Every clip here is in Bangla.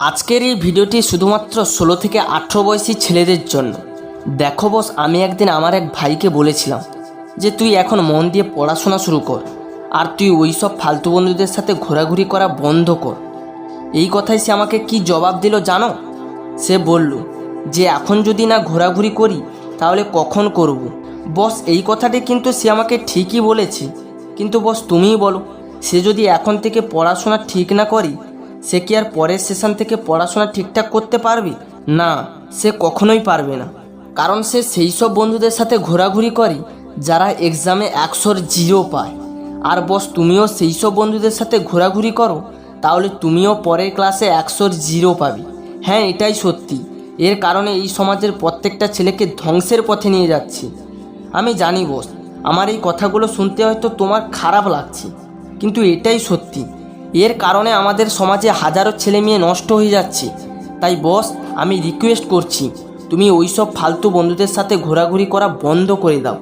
আজকের এই ভিডিওটি শুধুমাত্র 16 থেকে 18 বয়সী ছেলেদের জন্য। দেখো বস, আমি একদিন আমার এক ভাইকে বলেছিলাম যে তুই এখন মন দিয়ে পড়াশোনা শুরু কর, আর তুই ওই সব ফালতু বন্ধুদের সাথে ঘোরাঘুরি করা বন্ধ কর। এই কথায় সে আমাকে কি জবাব দিল জানো? সে বলল যে এখন যদি না ঘোরাঘুরি করি তাহলে কখন করব। বস, এই কথাটি কিন্তু সে আমাকে ঠিকই বলেছে, কিন্তু বস তুমিই বলো, সে যদি এখন থেকে পড়াশোনা ঠিক না করি, সে কি আর পরের সেশন থেকে পড়াশোনা ঠিকঠাক করতে পারবে? না, সে কখনোই পারবে না। কারণ সে সেই সব বন্ধুদের সাথে ঘোরাঘুরি করে যারা এক্সামে 100-র 0 পায়। আর বস, তুমিও সেই সব বন্ধুদের সাথে ঘোরাঘুরি করো, তাহলে তুমিও পরের ক্লাসে 100-র 0 পাবে। হ্যাঁ, এটাই সত্যি। এর কারণে এই সমাজের প্রত্যেকটা ছেলেকে ধ্বংসের পথে নিয়ে যাচ্ছে। আমি জানি বস, আমার এই কথাগুলো শুনতে হয়তো তোমার খারাপ লাগছে, কিন্তু এটাই সত্যি। এর কারণে আমাদের সমাজে হাজারো ছেলে মেয়ে নষ্ট হয়ে যাচ্ছে। তাই বস, আমি রিকোয়েস্ট করছি, তুমি ওই সব ফালতু বন্ধুদের সাথে ঘোরাঘুরি করা বন্ধ করে দাও।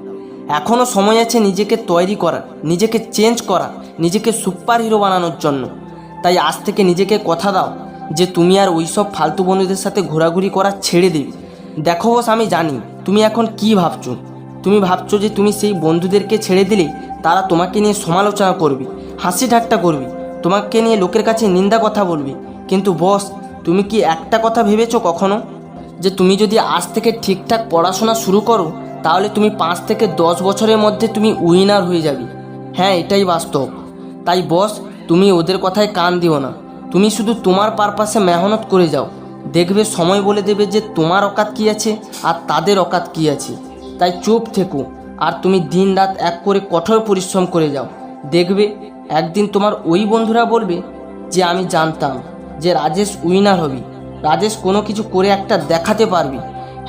এখনও সময় আছে নিজেকে তৈরি করার, নিজেকে চেঞ্জ করা, নিজেকে সুপার হিরো বানানোর জন্য। তাই আজ থেকে নিজেকে কথা দাও যে তুমি আর ওই সব ফালতু বন্ধুদের সাথে ঘোরাঘুরি করা ছেড়ে দেবে। দেখো বস, আমি জানি তুমি এখন কি ভাবছো। তুমি ভাবছো যে তুমি সেই বন্ধুদেরকে ছেড়ে দিলে তারা তোমাকে নিয়ে সমালোচনা করবে, হাসি ঠাট্টা করবে, তোমাকে নিয়ে লোকের কাছে নিন্দা কথা বলবে। কিন্তু বস, তুমি কি একটা কথা ভেবেছো কখনো যে তুমি যদি আজ থেকে ঠিকঠাক পড়াশোনা শুরু করো তাহলে তুমি 5 থেকে 10 বছরের মধ্যে তুমি উইনার হয়ে যাবে? হ্যাঁ, এটাই বাস্তব। তাই বস, তুমি ওদের কথায় কান দিও না। তুমি শুধু তোমার পারপাসে মেহনত করে যাও, দেখবে সময় বলে দেবে যে তোমার অকাত কী আছে আর তাদের অকাত কী আছে। তাই চুপ থেকো, আর তুমি দিন রাত এক করে কঠোর পরিশ্রম করে যাও। দেখবে একদিন তোমার ওই বন্ধুরা বলবে যে আমি জানতাম যে রাজেশ উইনার হবে, রাজেশ কোনো কিছু করে একটা দেখাতে পারবি।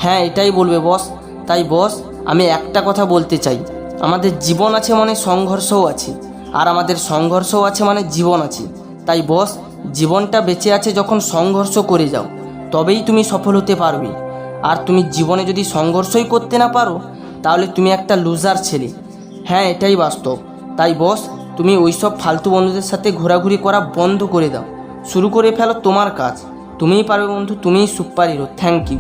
হ্যাঁ, এটাই বলবে বস। তাই বস, আমি একটা কথা বলতে চাই, আমাদের জীবন আছে মানে সংঘর্ষও আছে, আর আমাদের সংঘর্ষও আছে মানে জীবন আছে। তাই বস, জীবনটা বেঁচে আছে যখন সংঘর্ষ করে যাও, তবেই তুমি সফল হতে পারবে। আর তুমি জীবনে যদি সংঘর্ষই করতে না পারো তাহলে তুমি একটা লুজার ছেলে। হ্যাঁ, এটাই বাস্তব। তাই বস, তুমি ওই সব ফালতু বন্ধুদের সাথে ঘোরাঘুরি করা বন্ধ করে দাও, শুরু করে ফেলো তোমার কাজ। তুমিই পারবে বন্ধু, তুমিই সুপার হিরো। Thank you.